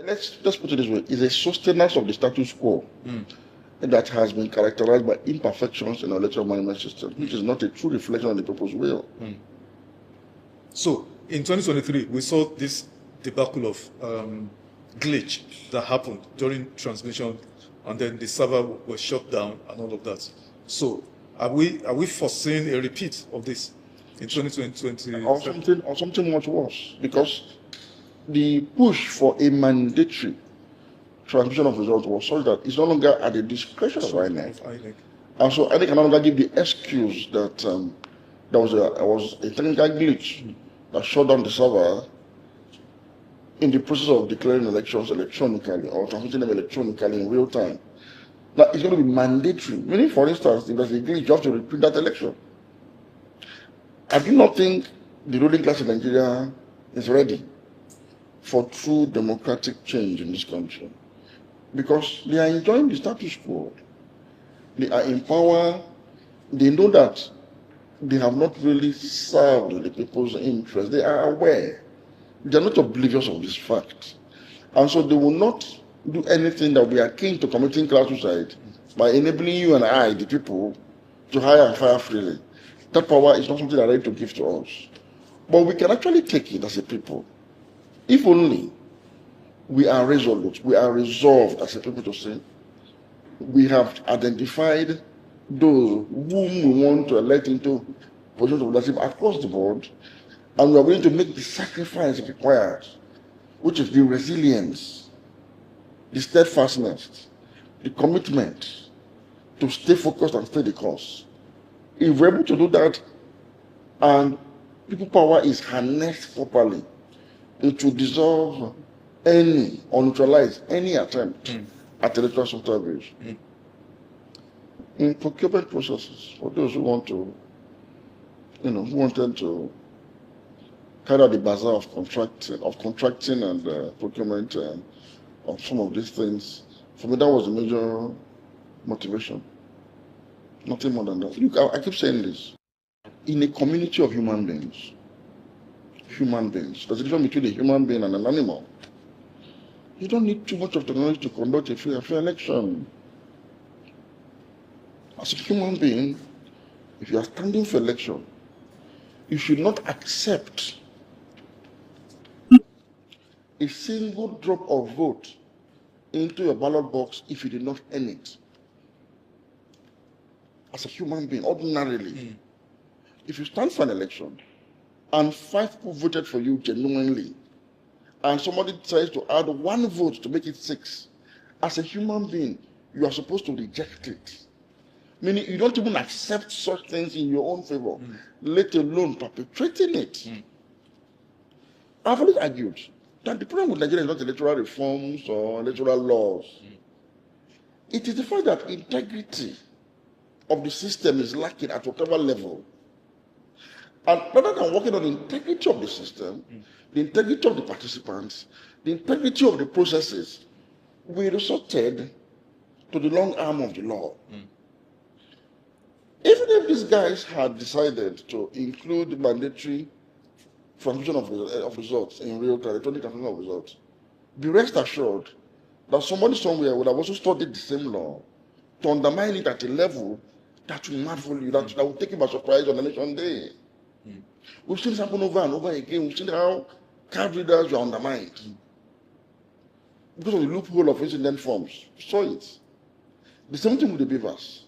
let's put it this way: is a sustenance of the status quo that has been characterized by imperfections in our electoral management system, which is not a true reflection of the people's will. So, in 2023, we saw this debacle of glitch that happened during transmission, and then the server was shut down and all of that. So, are we foreseeing a repeat of this in 2020? Or something much worse, because the push for a mandatory transmission of results was such that it's no longer at the discretion of INEC. And so INEC can no longer give the excuse that there was a technical glitch that shut down the server in the process of declaring elections electronically or transmitting them electronically in real time. Now it's going to be mandatory. Meaning, for instance, if there's a glitch, you have to repeat that election. I do not think the ruling class in Nigeria is ready for true democratic change in this country, because they are enjoying the status quo. They are in power. They know that they have not really served the people's interest. They are aware. They are not oblivious of this fact. And so they will not do anything that will be akin to committing class suicide by enabling you and I, the people, to hire and fire freely. That power is not something they are ready to give to us. But we can actually take it as a people. If only we are resolute, we are resolved as a people to say, we have identified those whom we want to elect into positions of leadership across the board, and we are willing to make the sacrifice required, which is the resilience, the steadfastness, the commitment to stay focused and stay the course. If we're able to do that, and people power is harnessed properly, it will dissolve any or neutralize any attempt at electoral subterfuge. In procurement processes, for those who want to, who wanted to carry out the bazaar of contracting and procurement of some of these things, for me that was a major motivation. Nothing more than that. Look, I keep saying this. In a community of human beings, there's a difference between a human being and an animal. You don't need too much of technology to conduct a free and fair election. As a human being, if you are standing for election, you should not accept a single drop of vote into your ballot box if you did not earn it. As a human being, ordinarily, if you stand for an election and 5 people voted for you genuinely, and somebody decides to add 1 vote to make it 6, as a human being, you are supposed to reject it. Meaning you don't even accept such things in your own favor, let alone perpetrating it. I've always argued that the problem with Nigeria is not electoral reforms or electoral laws. It is the fact that integrity of the system is lacking at whatever level. And rather than working on the integrity of the system, the integrity of the participants, the integrity of the processes, we resorted to the long arm of the law. Even if these guys had decided to include mandatory transmission of results in real time, electronic transmission of results, be rest assured that somebody somewhere would have also studied the same law to undermine it at a level that will marvel you, that will take you by surprise on election day. We've seen this happen over and over again. We've seen how card readers were undermined because of the loophole of incident forms. We saw it. The same thing with the beavers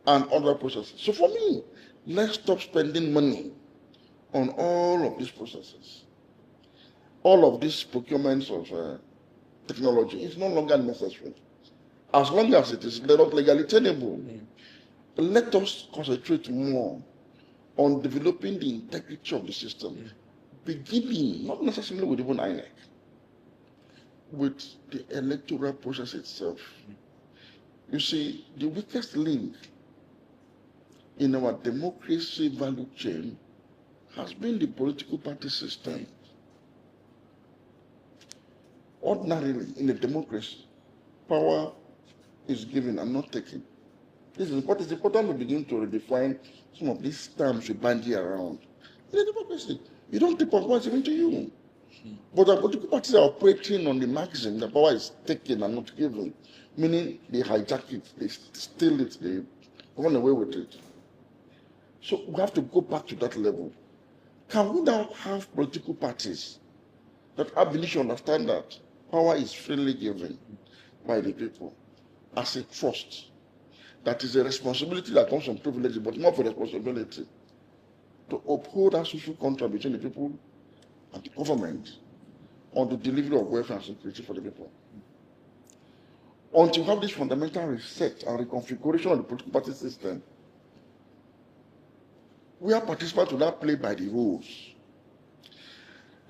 and other processes. So for me, let's stop spending money on all of these processes. All of these procurements of technology is no longer necessary. As long as it is not legally tenable, let us concentrate more on developing the integrity of the system, beginning, not necessarily with even INEC, with the electoral process itself. You see, the weakest link in our democracy value chain has been the political party system. Ordinarily, in a democracy, power is given and not taken. This is important. It's important to begin to redefine some of these terms we bandy around. In a democracy, you don't take what's given to you. But the political parties are operating on the maxim that power is taken and not given, meaning they hijack it, they steal it, they run away with it. So we have to go back to that level. Can we now have political parties that have to understand that power is freely given by the people as a trust? That is a responsibility that comes from privilege, but more of a responsibility to uphold that social contract between the people and the government on the delivery of welfare and security for the people. Until we have this fundamental reset and reconfiguration of the political party system, we are participants will not play by the rules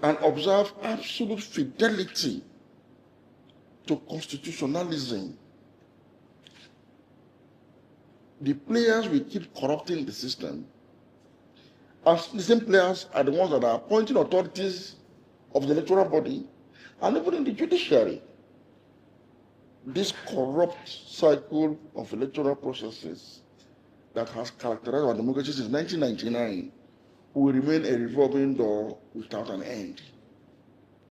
and observe absolute fidelity to constitutionalism. The players will keep corrupting the system, as the same players are the ones that are appointing authorities of the electoral body and even in the judiciary. This corrupt cycle of electoral processes that has characterized our democracy since 1999 will remain a revolving door without an end.